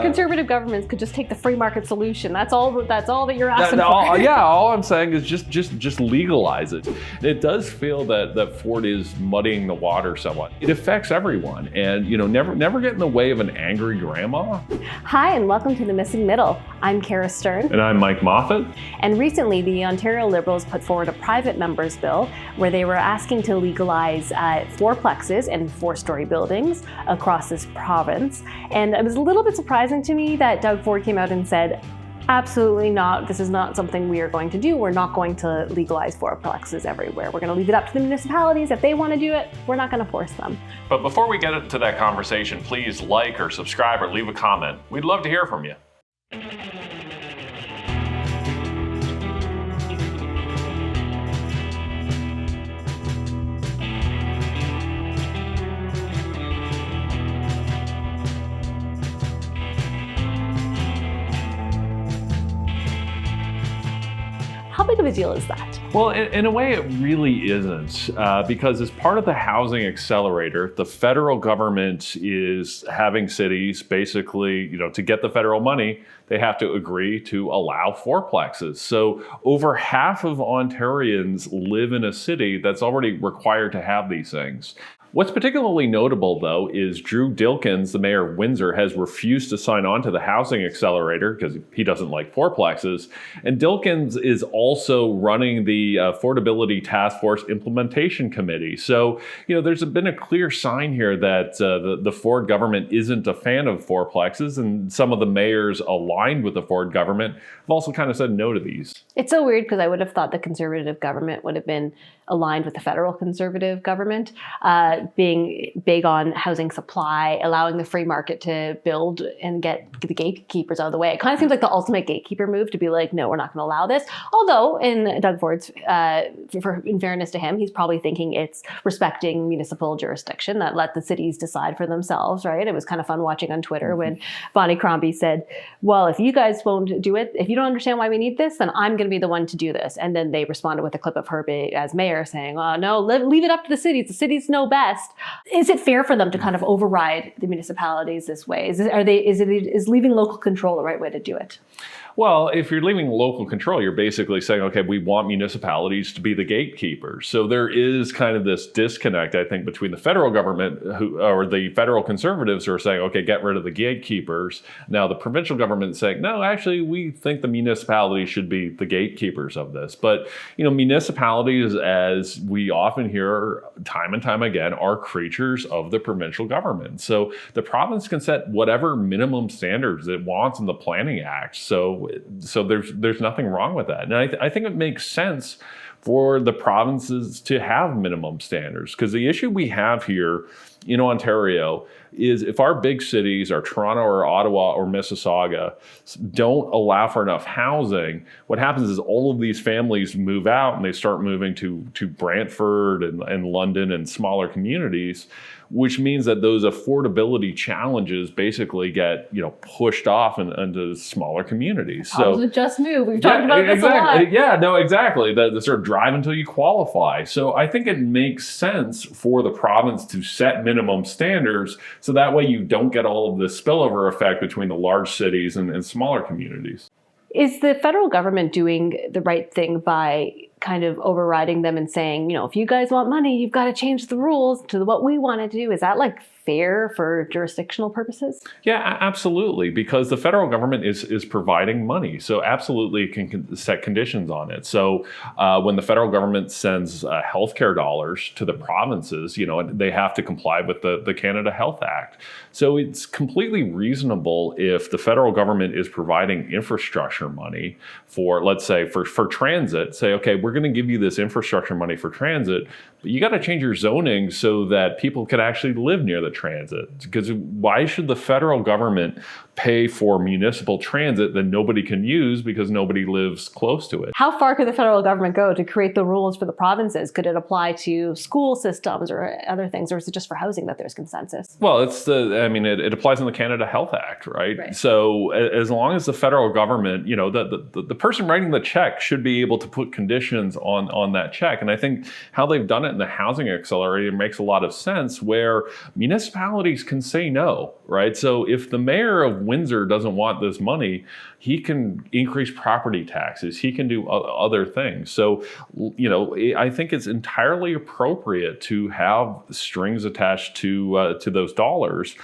conservative governments could just take the free market solution. That's all that you're asking for. All I'm saying is just legalize it. It does feel that Ford is muddying the water somewhat. It affects everyone, and never get in the way of an angry grandma. Hi, and welcome to The Missing Middle. I'm Kara Stern. And I'm Mike Moffat. And recently, the Ontario Liberals put forward a private member's bill where they were asking to legalize fourplexes and four-story buildings across this province. And it was a little bit surprising to me that Doug Ford came out and said, absolutely not. This is not something we are going to do. We're not going to legalize fourplexes everywhere. We're going to leave it up to the municipalities. If they want to do it, we're not going to force them. But before we get into that conversation, please like or subscribe or leave a comment. We'd love to hear from you. How big of a deal is that? Well, in a way, it really isn't, because as part of the housing accelerator, the federal government is having cities basically, to get the federal money, they have to agree to allow fourplexes. So over half of Ontarians live in a city that's already required to have these things. What's particularly notable, though, is Drew Dilkens, the mayor of Windsor, has refused to sign on to the housing accelerator because he doesn't like fourplexes. And Dilkens is also running the Affordability Task Force Implementation Committee. So, there's been a clear sign here that the Ford government isn't a fan of fourplexes, and some of the mayors aligned with the Ford government have also kind of said no to these. It's so weird because I would have thought the conservative government would have been aligned with the federal conservative government, being big on housing supply, allowing the free market to build and get the gatekeepers out of the way. It kind of seems like the ultimate gatekeeper move to be like, no, we're not going to allow this. Although in Doug Ford's, in fairness to him, he's probably thinking it's respecting municipal jurisdiction, that let the cities decide for themselves, right? It was kind of fun watching on Twitter when Bonnie Crombie said, well, if you guys won't do it, if you don't understand why we need this, then I'm going to be the one to do this. And then they responded with a clip of her as mayor saying, oh, no, leave it up to the cities. The cities know best. Is it fair for them to kind of override the municipalities this way? Is leaving local control the right way to do it? Well, if you're leaving local control, you're basically saying, okay, we want municipalities to be the gatekeepers. So there is kind of this disconnect, I think, between the federal government or the federal conservatives who are saying, okay, get rid of the gatekeepers. Now the provincial government is saying, no, actually, we think the municipalities should be the gatekeepers of this. But, municipalities, as we often hear time and time again, are creatures of the provincial government. So the province can set whatever minimum standards it wants in the Planning Act. So there's nothing wrong with that. And I think it makes sense for the provinces to have minimum standards, because the issue we have here in Ontario is if our big cities, our Toronto or Ottawa or Mississauga, don't allow for enough housing, what happens is all of these families move out and they start moving to Brantford and London and smaller communities, which means that those affordability challenges basically get pushed off into smaller communities. So the just move. We've talked about this a lot. Yeah, no, exactly. The sort of drive until you qualify. So I think it makes sense for the province to set minimum standards, so that way you don't get all of this spillover effect between the large cities and smaller communities. Is the federal government doing the right thing by kind of overriding them and saying, if you guys want money, you've got to change the rules to what we want to do? Is that fair for jurisdictional purposes? Yeah, absolutely, because the federal government is providing money, so absolutely can set conditions on it. So when the federal government sends healthcare dollars to the provinces, they have to comply with the Canada Health Act. So it's completely reasonable if the federal government is providing infrastructure money for, let's say, for transit, say, okay, we're going to give you this infrastructure money for transit, but you got to change your zoning so that people can actually live near the transit. Because why should the federal government pay for municipal transit that nobody can use because nobody lives close to it? How far could the federal government go to create the rules for the provinces? Could it apply to school systems or other things, or is it just for housing that there's consensus? Well, it applies in the Canada Health Act, right? So as long as the federal government, the person writing the check should be able to put conditions on that check. And I think how they've done it in the housing accelerator makes a lot of sense, where municipalities can say no, right? So if the mayor of Windsor doesn't want this money, he can increase property taxes. He can do other things. So, I think it's entirely appropriate to have strings attached to those dollars.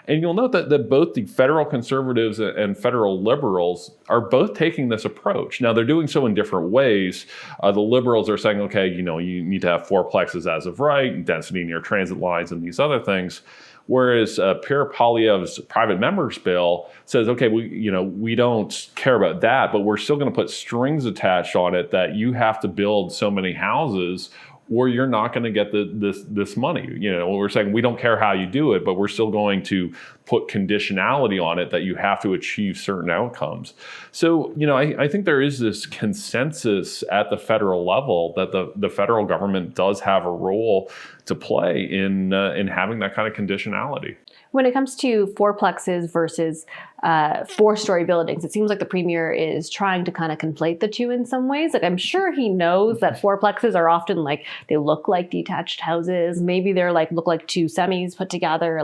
And you'll note that both the federal conservatives and federal liberals are both taking this approach. Now, they're doing so in different ways. The liberals are saying, okay, you need to have fourplexes as of right, density near transit lines, and these other things. Whereas Pierre Poilievre's private members bill says, okay, we don't care about that, but we're still going to put strings attached on it that you have to build so many houses or you're not going to get this money. We're saying we don't care how you do it, but we're still going to put conditionality on it that you have to achieve certain outcomes. So, I think there is this consensus at the federal level that the federal government does have a role to play in having that kind of conditionality. When it comes to fourplexes versus 4-story buildings, it seems like the premier is trying to kind of conflate the two in some ways. Like, I'm sure he knows that fourplexes are often they look like detached houses. Maybe they're look like 2 semis put together.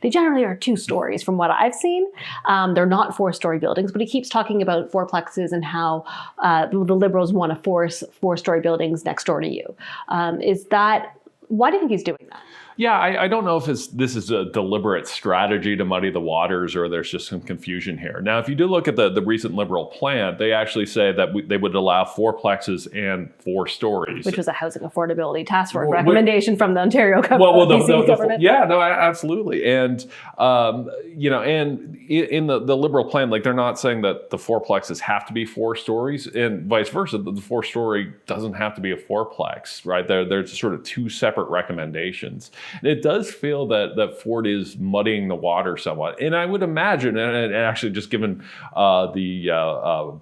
They generally are 2 stories from what I've seen. They're not 4-story buildings, but he keeps talking about fourplexes and how the liberals want to force 4-story buildings next door to you. Why do you think he's doing that? Yeah, I don't know if this is a deliberate strategy to muddy the waters or there's just some confusion here. Now, if you do look at the recent Liberal plan, they actually say that they would allow fourplexes and 4 stories. Which was a housing affordability task force recommendation from the Ontario government. Yeah, no, absolutely. And, and in the Liberal plan, they're not saying that the fourplexes have to be 4 stories and vice versa. The 4-story doesn't have to be a fourplex, right? There's sort of 2 separate recommendations. And it does feel that Ford is muddying the water somewhat. And I would imagine, and actually just given the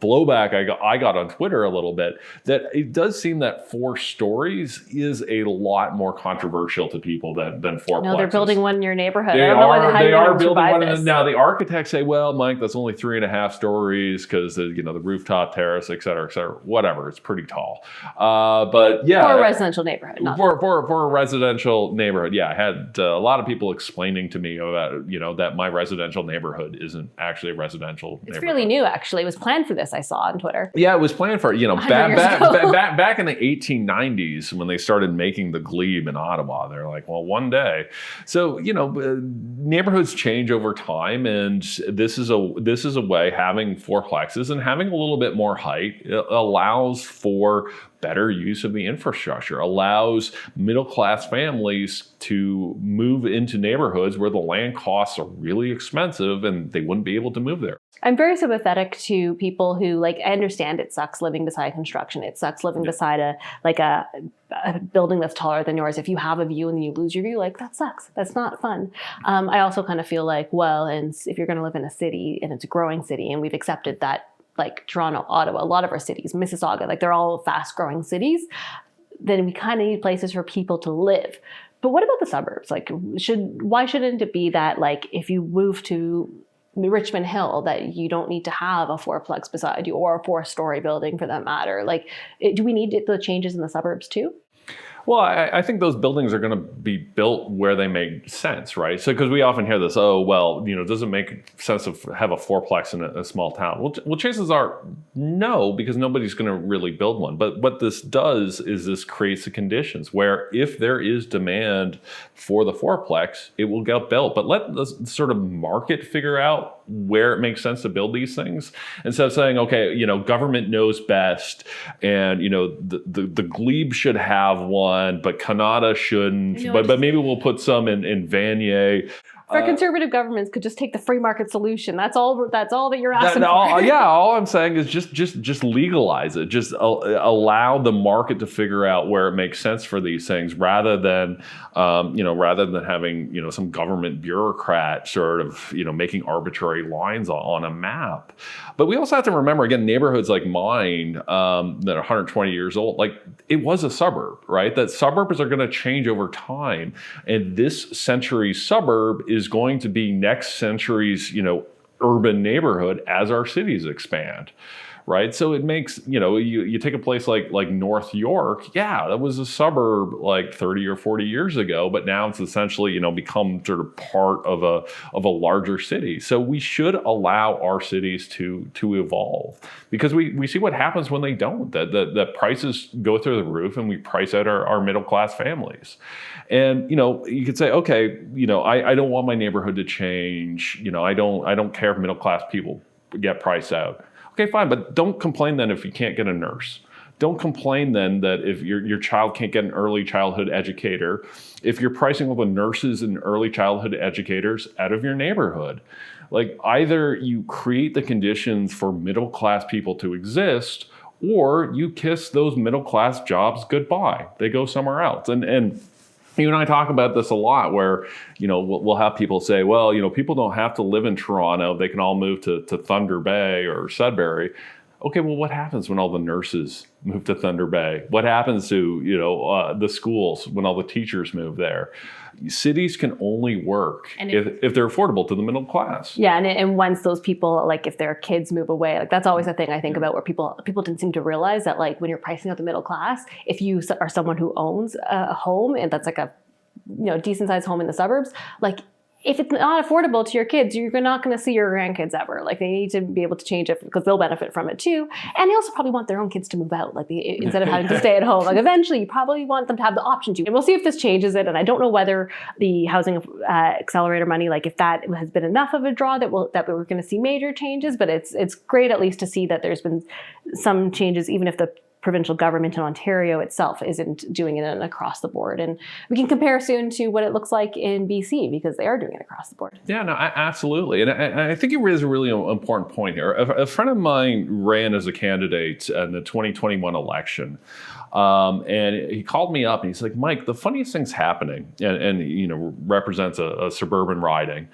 blowback I got on Twitter a little bit, that it does seem that 4 stories is a lot more controversial to people than fourplexes. No, they're building one in your neighborhood. They are building one. Now, the architects say, well, Mike, that's only 3.5 stories because the rooftop terrace, et cetera, whatever. It's pretty tall. But yeah. For a residential neighborhood. For a residential neighborhood. Yeah, I had a lot of people explaining to me about, that my residential neighborhood isn't actually a residential neighborhood. It's really new, actually. It was planned for this, I saw on Twitter. Yeah, it was planned for, back in the 1890s when they started making the glebe in Ottawa. They're like, well, one day. So, neighborhoods change over time, and this is a way, having fourplexes and having a little bit more height allows for better use of the infrastructure, allows middle-class families to move into neighborhoods where the land costs are really expensive and they wouldn't be able to move there. I'm very sympathetic to people who, I understand it sucks living beside construction. It sucks living beside a building that's taller than yours. If you have a view and then you lose your view, that sucks. That's not fun. I also kind of feel and if you're going to live in a city and it's a growing city, and we've accepted that, Toronto, Ottawa, a lot of our cities, Mississauga, they're all fast-growing cities, then we kind of need places for people to live. But what about the suburbs? Why shouldn't it be that, if you move to Richmond Hill, that you don't need to have a fourplex beside you or a 4-story building for that matter? Do we need the changes in the suburbs too? Well, I think those buildings are going to be built where they make sense, right? So, because we often hear this, does it make sense to have a fourplex in a small town? Well, chances are no, because nobody's going to really build one. But what this does is this creates the conditions where if there is demand for the fourplex, it will get built. But let the sort of market figure out where it makes sense to build these things, instead of saying, okay, government knows best, and the glebe should have one, but Canada shouldn't. But maybe we'll put some in Vanier. Our conservative governments could just take the free market solution. That's all that you're asking for. Yeah, all I'm saying is just legalize it. Just allow the market to figure out where it makes sense for these things, rather than having some government bureaucrat sort of making arbitrary lines on a map. But we also have to remember, again, neighborhoods like mine that are 120 years old, it was a suburb, right? That suburbs are going to change over time, and this century's suburb is going to be next century's urban neighborhood as our cities expand, right? So it makes, you take a place like North York, yeah, that was a suburb like 30 or 40 years ago, but now it's essentially, become sort of part of a larger city. So we should allow our cities to evolve, because we see what happens when they don't, that prices go through the roof and we price out our middle class families. And, you could say, okay, I don't want my neighborhood to change. I don't care if middle class people get priced out. Okay, fine, but don't complain then if you can't get a nurse. Don't complain then that if your child can't get an early childhood educator, if you're pricing all the nurses and early childhood educators out of your neighborhood. Like, either you create the conditions for middle class people to exist, or you kiss those middle class jobs goodbye. They go somewhere else. And you and I talk about this a lot, where, we'll have people say, well, people don't have to live in Toronto. They can all move to Thunder Bay or Sudbury. Okay, well, what happens when all the nurses move to Thunder Bay? What happens to, the schools when all the teachers move there? Cities can only work if they're affordable to the middle class. Yeah, and once those people, like if their kids move away, like that's always a thing I think about, where people didn't seem to realize that, like, when you're pricing out the middle class, if you are someone who owns a home and that's like a decent sized home in the suburbs, like, if it's not affordable to your kids, you're not going to see your grandkids ever. Like, they need to be able to change it because they'll benefit from it too. And they also probably want their own kids to move out, like instead of having to stay at home. Like, eventually, you probably want them to have the option to. And we'll see if this changes it. And I don't know whether the housing accelerator money, like if that has been enough of a draw that we're going to see major changes. But it's great at least to see that there's been some changes, even if the provincial government in Ontario itself isn't doing it across the board. And we can compare soon to what it looks like in BC, because they are doing it across the board. Yeah, no, absolutely. And I think you raise a really important point here. A friend of mine ran as a candidate in the 2021 election. And he called me up and he's like, Mike, the funniest thing's happening, and represents a suburban riding.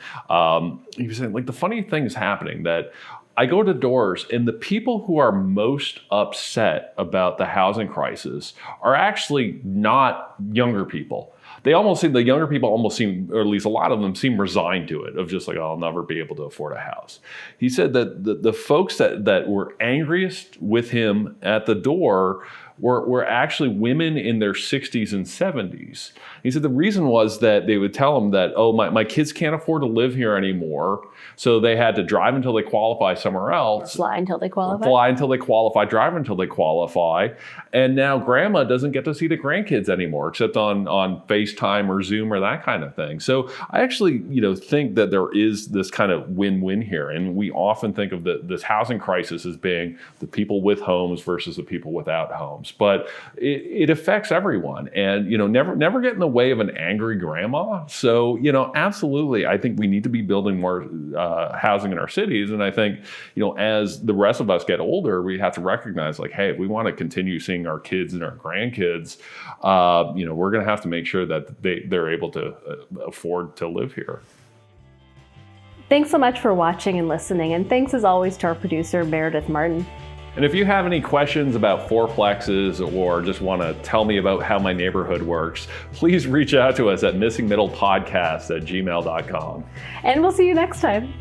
He was saying, like, the funny thing is happening that I go to doors, and the people who are most upset about the housing crisis are actually not younger people. They almost seem, the younger people almost seem, or at least a lot of them seem resigned to it, of just like, oh, I'll never be able to afford a house. He said that the folks that were angriest with him at the door were actually women in their 60s and 70s. He said the reason was that they would tell him that, oh, my kids can't afford to live here anymore, so they had to drive until they qualify somewhere else. Or fly until they qualify. Drive until they qualify. And now grandma doesn't get to see the grandkids anymore, except on FaceTime or Zoom or that kind of thing. So I actually, think that there is this kind of win-win here. And we often think of this housing crisis as being the people with homes versus the people without homes. But it affects everyone, and never get in the way of an angry grandma. So absolutely, I think we need to be building more housing in our cities. And I think as the rest of us get older, we have to recognize, like, hey, if we want to continue seeing our kids and our grandkids, we're going to have to make sure that they're able to afford to live here. Thanks so much for watching and listening, and thanks as always to our producer Meredith Martin. And if you have any questions about fourplexes, or just want to tell me about how my neighborhood works, please reach out to us at missingmiddlepodcast@gmail.com. And we'll see you next time.